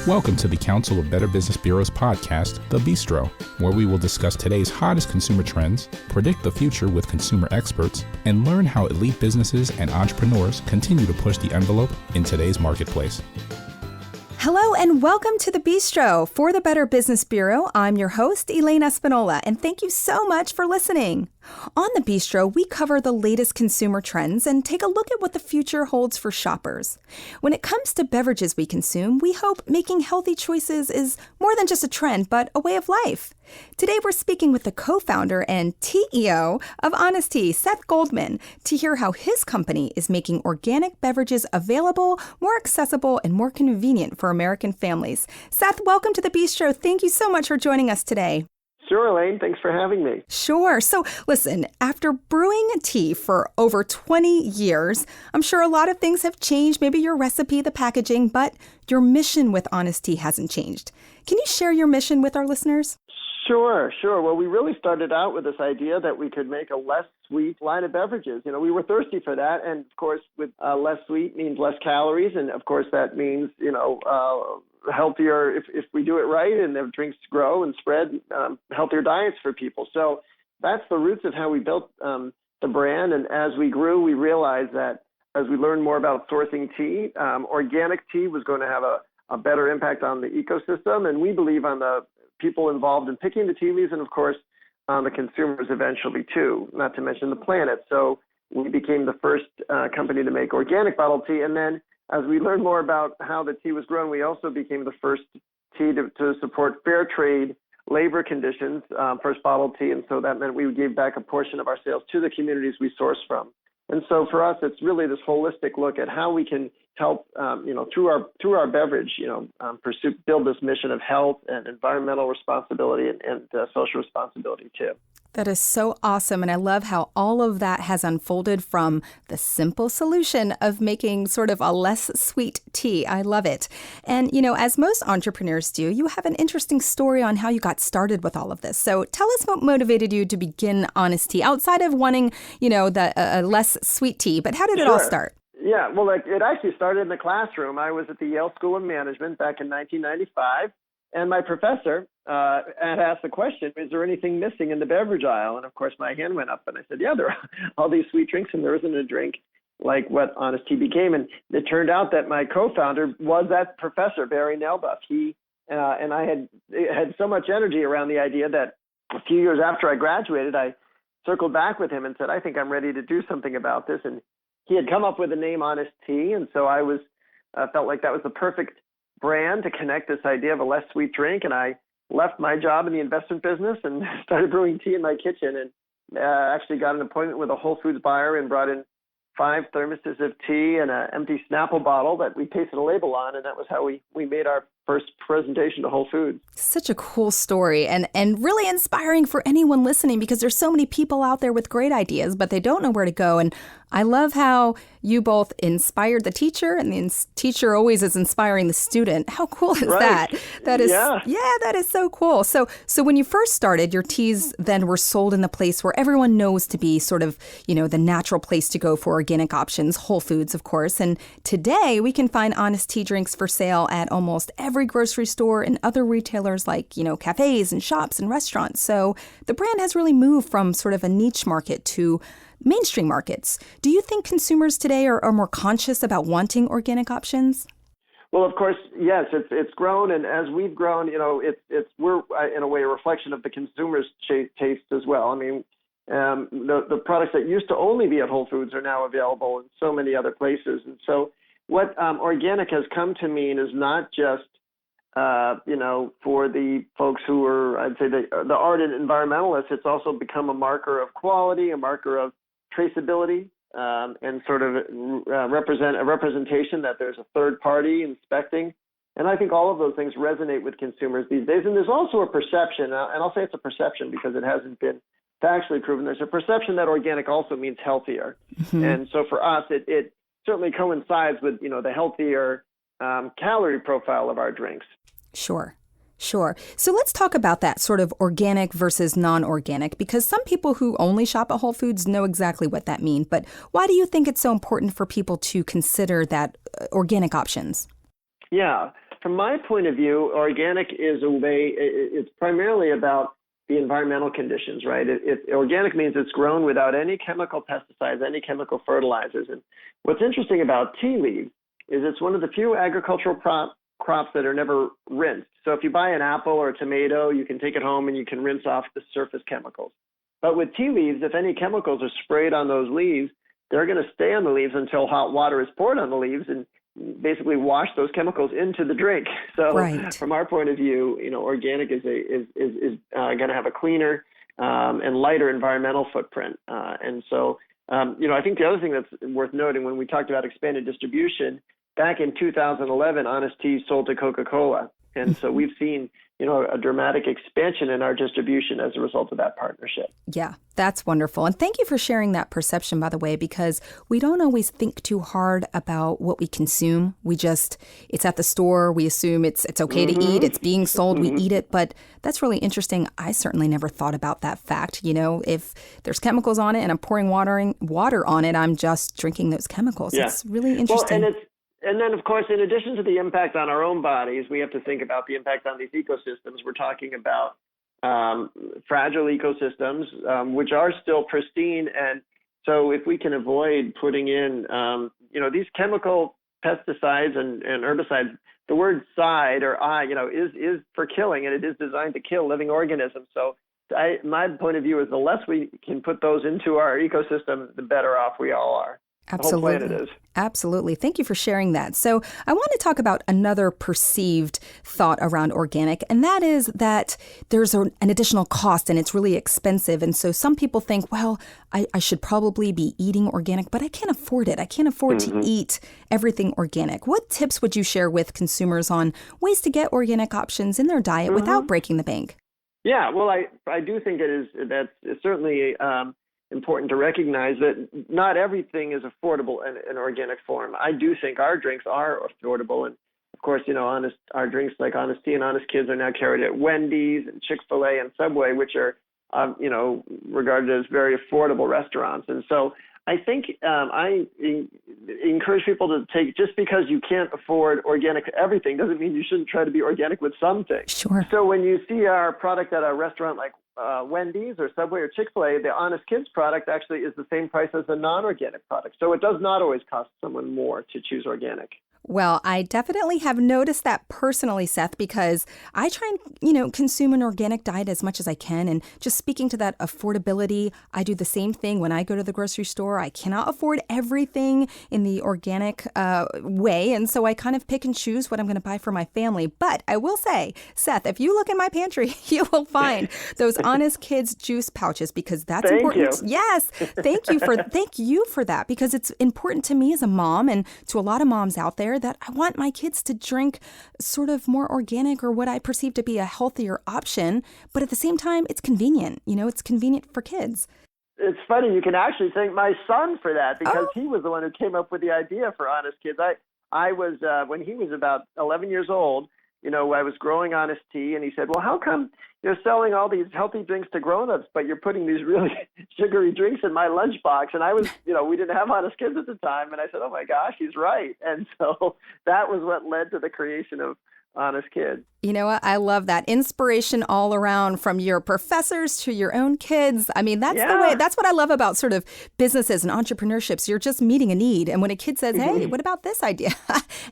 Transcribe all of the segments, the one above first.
Welcome to the Council of Better Business Bureau's podcast, The Bistro, where we will discuss today's hottest consumer trends, predict the future with consumer experts, and learn how elite businesses and entrepreneurs continue to push the envelope in today's marketplace. Hello and welcome to The Bistro. For the Better Business Bureau, I'm your host, Elaine Espinola, and thank you so much for listening. On The Bistro, we cover the latest consumer trends and take a look at what the future holds for shoppers. When it comes to beverages we consume, we hope making healthy choices is more than just a trend, but a way of life. Today, we're speaking with the co-founder and TEO of Honest Tea, Seth Goldman, to hear how his company is making organic beverages available, more accessible, and more convenient for American families. Seth, welcome to The Bistro. Thank you so much for joining us today. Sure, Elaine. Thanks for having me. Sure. So listen, after brewing tea for over 20 years, I'm sure a lot of things have changed, maybe your recipe, the packaging, but your mission with Honest Tea hasn't changed. Can you share your mission with our listeners? Sure. Well, we really started out with this idea that we could make a less sweet line of beverages. You know, we were thirsty for that. And of course, with less sweet means less calories. And of course, that means, healthier if we do it right and the drinks grow and spread, healthier diets for people. So that's the roots of how we built the brand. And as we grew, we realized that as we learned more about sourcing tea, organic tea was going to have a better impact on the ecosystem. And we believe on the people involved in picking the tea leaves and, of course, on the consumers eventually, too, not to mention the planet. So we became the first company to make organic bottled tea. And then as we learned more about how the tea was grown, we also became the first tea to support fair trade labor conditions, first bottled tea. And so that meant we gave back a portion of our sales to the communities we source from. And so for us, it's really this holistic look at how we can help, through our beverage, build this mission of health and environmental responsibility and social responsibility too. That is so awesome. And I love how all of that has unfolded from the simple solution of making sort of a less sweet tea. I love it. And, as most entrepreneurs do, you have an interesting story on how you got started with all of this. So tell us what motivated you to begin Honest Tea outside of wanting, the less sweet tea. But how did it all start? Yeah, well, it actually started in the classroom. I was at the Yale School of Management back in 1995. And my professor had asked the question, is there anything missing in the beverage aisle? And of course, my hand went up and I said, yeah, there are all these sweet drinks and there isn't a drink like what Honest Tea became. And it turned out that my co-founder was that professor, Barry Nelbuff. He and I had so much energy around the idea that a few years after I graduated, I circled back with him and said, I think I'm ready to do something about this. And he had come up with the name Honest Tea. And so I felt like that was the perfect brand to connect this idea of a less sweet drink. And I left my job in the investment business and started brewing tea in my kitchen and actually got an appointment with a Whole Foods buyer and brought in 5 thermoses of tea and an empty Snapple bottle that we pasted a label on. And that was how we made our first presentation to Whole Foods. Such a cool story and really inspiring for anyone listening because there's so many people out there with great ideas, but they don't know where to go. And I love how you both inspired the teacher and the teacher always is inspiring the student. How cool is that? That is, that is so cool. So when you first started, your teas then were sold in the place where everyone knows to be sort of, the natural place to go for organic options, Whole Foods, of course. And today we can find Honest Tea drinks for sale at almost every grocery store and other retailers like, cafes and shops and restaurants. So the brand has really moved from sort of a niche market to mainstream markets. Do you think consumers today are more conscious about wanting organic options? Well, of course, yes, it's grown. And as we've grown, we're in a way a reflection of the consumer's taste as well. I mean, the products that used to only be at Whole Foods are now available in so many other places. And so what organic has come to mean is not just for the folks who are, I'd say, the ardent environmentalists. It's also become a marker of quality, a marker of traceability, and sort of represent a representation that there's a third party inspecting. And I think all of those things resonate with consumers these days. And there's also a perception, and I'll say it's a perception because it hasn't been factually proven. There's a perception that organic also means healthier. Mm-hmm. And so for us, it certainly coincides with, the healthier calorie profile of our drinks. Sure. So let's talk about that sort of organic versus non-organic, because some people who only shop at Whole Foods know exactly what that means. But why do you think it's so important for people to consider that organic options? Yeah. from my point of view, organic is a way, it's primarily about the environmental conditions, right? Organic means it's grown without any chemical pesticides, any chemical fertilizers. And what's interesting about tea leaves is it's one of the few agricultural crops that are never rinsed. So if you buy an apple or a tomato, you can take it home and you can rinse off the surface chemicals. But with tea leaves, if any chemicals are sprayed on those leaves, they're going to stay on the leaves until hot water is poured on the leaves and basically wash those chemicals into the drink. So from our point of view, organic is going to have a cleaner and lighter environmental footprint. And so, I think the other thing that's worth noting when we talked about expanded distribution, back in 2011, Honest Tea sold to Coca-Cola. And so we've seen, a dramatic expansion in our distribution as a result of that partnership. Yeah, that's wonderful. And thank you for sharing that perception, by the way, because we don't always think too hard about what we consume. It's at the store. We assume it's okay to eat. It's being sold. We eat it. But that's really interesting. I certainly never thought about that fact. If there's chemicals on it and I'm pouring water on it, I'm just drinking those chemicals. Yeah. It's really interesting. Well, and then, of course, in addition to the impact on our own bodies, we have to think about the impact on these ecosystems. We're talking about fragile ecosystems, which are still pristine. And so if we can avoid putting in, these chemical pesticides and herbicides, the word side or is for killing, and it is designed to kill living organisms. So my point of view is the less we can put those into our ecosystem, the better off we all are. Absolutely. The whole planet is. Absolutely. Thank you for sharing that. So I want to talk about another perceived thought around organic, and that is that there's an additional cost and it's really expensive. And so some people think, well, I should probably be eating organic, but I can't afford it. I can't afford to eat everything organic. What tips would you share with consumers on ways to get organic options in their diet without breaking the bank? Yeah, well, I do think that's certainly important to recognize that not everything is affordable in organic form. I do think our drinks are affordable. And of course, our drinks like Honest Tea and Honest Kids are now carried at Wendy's and Chick-fil-A and Subway, which are, regarded as very affordable restaurants. And so I think I encourage people to take, just because you can't afford organic everything doesn't mean you shouldn't try to be organic with some things. Sure. So when you see our product at a restaurant like Wendy's or Subway or Chick-fil-A, the Honest Kids product actually is the same price as the non-organic product. So it does not always cost someone more to choose organic. Well, I definitely have noticed that personally, Seth, because I try and, consume an organic diet as much as I can. And just speaking to that affordability, I do the same thing when I go to the grocery store. I cannot afford everything in the organic way. And so I kind of pick and choose what I'm going to buy for my family. But I will say, Seth, if you look in my pantry, you will find those Honest Kids juice pouches, because that's important. Thank you. Yes. Thank you for that, because it's important to me as a mom and to a lot of moms out there that I want my kids to drink sort of more organic or what I perceive to be a healthier option. But at the same time, it's convenient. It's convenient for kids. It's funny. You can actually thank my son for that, because he was the one who came up with the idea for Honest Kids. I was, when he was about 11 years old, I was growing Honest Tea, and he said, well, how come you're selling all these healthy drinks to grown-ups, but you're putting these really sugary drinks in my lunchbox? And I was, we didn't have Honest Kids at the time. And I said, oh my gosh, he's right. And so that was what led to the creation of Honest Kids. You know what? I love that. Inspiration all around, from your professors to your own kids. I mean, that's the way. That's what I love about sort of businesses and entrepreneurships. You're just meeting a need. And when a kid says, hey, what about this idea?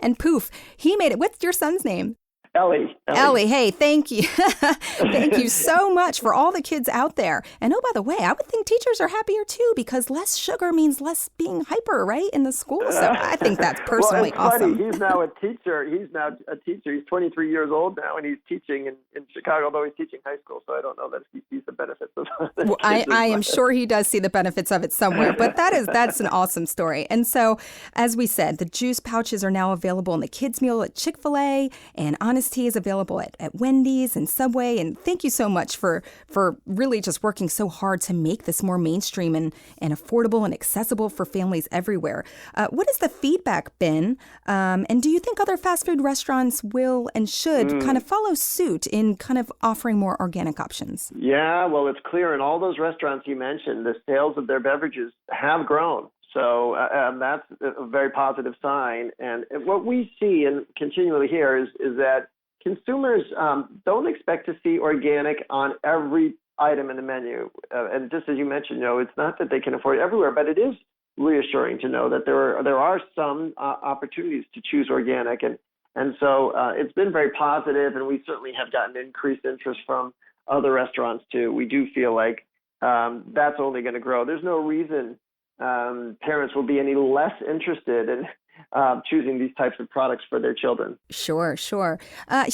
And poof, he made it. What's your son's name? Ellie, hey, thank you. Thank you so much for all the kids out there. And oh, by the way, I would think teachers are happier too, because less sugar means less being hyper, right, in the school. So I think that's personally awesome. Funny. He's now a teacher. He's 23 years old now, and he's teaching in Chicago, although he's teaching high school. So I don't know that he sees the benefits of that. Well, I am sure he does see the benefits of it somewhere, but that's an awesome story. And so, as we said, the juice pouches are now available in the kids' meal at Chick-fil-A, and Honest Tea is available at Wendy's and Subway. And thank you so much for really just working so hard to make this more mainstream and affordable and accessible for families everywhere. What has the feedback been? And do you think other fast food restaurants will and should kind of follow suit in kind of offering more organic options? Yeah, well, it's clear in all those restaurants you mentioned, the sales of their beverages have grown. So that's a very positive sign. And what we see and continually hear is that consumers don't expect to see organic on every item in the menu. And just as you mentioned, it's not that they can afford it everywhere, but it is reassuring to know that there are some opportunities to choose organic. And so it's been very positive, and we certainly have gotten increased interest from other restaurants too. We do feel like that's only going to grow. There's no reason parents will be any less interested in choosing these types of products for their children. Sure. So, I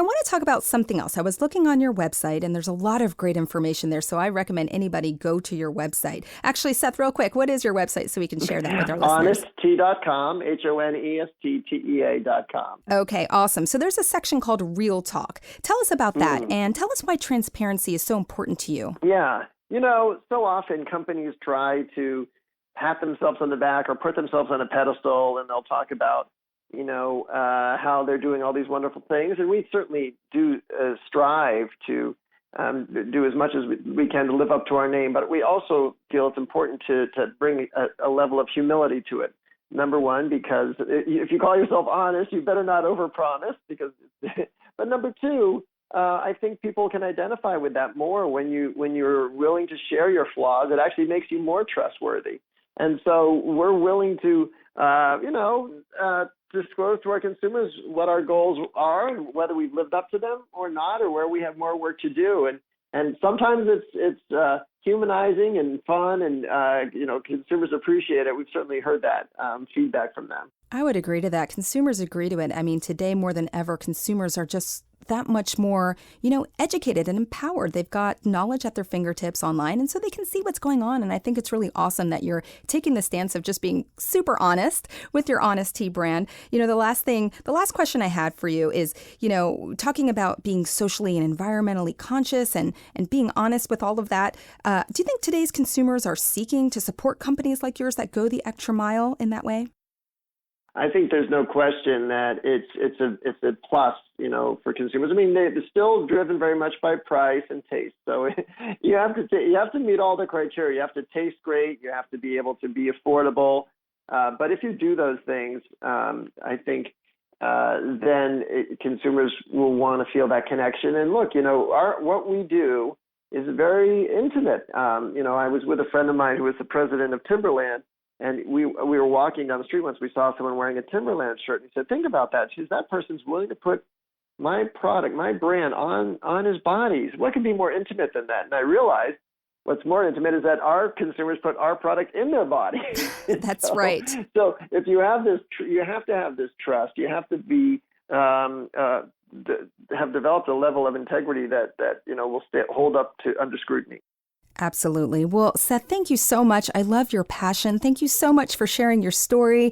want to talk about something else. I was looking on your website, and there's a lot of great information there, so I recommend anybody go to your website. Actually, Seth, real quick, what is your website so we can share that with our listeners? Honestea.com, HONESTTEA.com. Okay, awesome. So there's a section called Real Talk. Tell us about that, and tell us why transparency is so important to you. Yeah. So often companies try to pat themselves on the back or put themselves on a pedestal, and they'll talk about, how they're doing all these wonderful things. And we certainly do strive to do as much as we can to live up to our name. But we also feel it's important to bring a level of humility to it. Number one, because if you call yourself honest, you better not overpromise. But number two, I think people can identify with that more when you're willing to share your flaws. It actually makes you more trustworthy. And so we're willing to, disclose to our consumers what our goals are, whether we've lived up to them or not, or where we have more work to do. And sometimes it's humanizing and fun, and consumers appreciate it. We've certainly heard that feedback from them. I would agree to that. Consumers agree to it. I mean, today more than ever, consumers are just that much more, educated and empowered. They've got knowledge at their fingertips online, and so they can see what's going on. And I think it's really awesome that you're taking the stance of just being super honest with your Honest Tea brand. The last question I had for you is, talking about being socially and environmentally conscious and being honest with all of that. Do you think today's consumers are seeking to support companies like yours that go the extra mile in that way? I think there's no question that it's a plus, for consumers. I mean, they're still driven very much by price and taste. So you have to meet all the criteria. You have to taste great. You have to be able to be affordable. But if you do those things, I think then consumers will want to feel that connection. And look, what we do is very intimate. I was with a friend of mine who was the president of Timberland. And we were walking down the street once. We saw someone wearing a Timberland shirt. And he said, think about that. That person's willing to put my product, my brand on his body. What can be more intimate than that? And I realized what's more intimate is that our consumers put our product in their body. That's right. So if you have this, you have to have this trust. You have to be have developed a level of integrity that will hold up under scrutiny. Absolutely. Well, Seth, thank you so much. I love your passion. Thank you so much for sharing your story,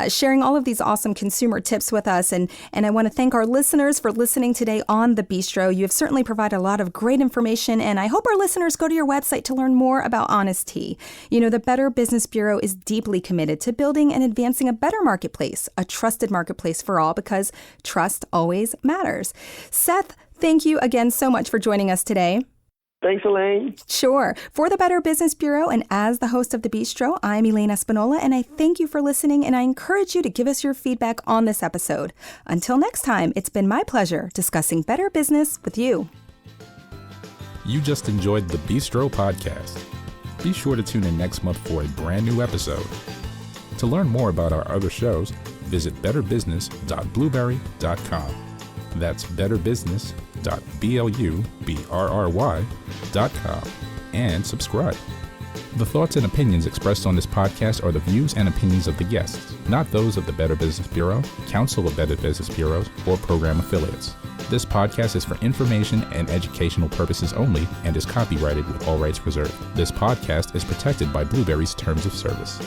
sharing all of these awesome consumer tips with us. And I want to thank our listeners for listening today on The Bistro. You have certainly provided a lot of great information, and I hope our listeners go to your website to learn more about Honest Tea. The Better Business Bureau is deeply committed to building and advancing a better marketplace, a trusted marketplace for all, because trust always matters. Seth, thank you again so much for joining us today. Thanks, Elaine. Sure. For the Better Business Bureau and as the host of The Bistro, I'm Elaine Espinola, and I thank you for listening, and I encourage you to give us your feedback on this episode. Until next time, it's been my pleasure discussing better business with you. You just enjoyed the Bistro podcast. Be sure to tune in next month for a brand new episode. To learn more about our other shows, visit betterbusiness.blueberry.com. That's betterbusiness.blueberry.com and subscribe. The thoughts and opinions expressed on this podcast are the views and opinions of the guests, not those of the Better Business Bureau, Council of Better Business Bureaus, or program affiliates. This podcast is for information and educational purposes only and is copyrighted with all rights reserved. This podcast is protected by Blueberry's Terms of Service.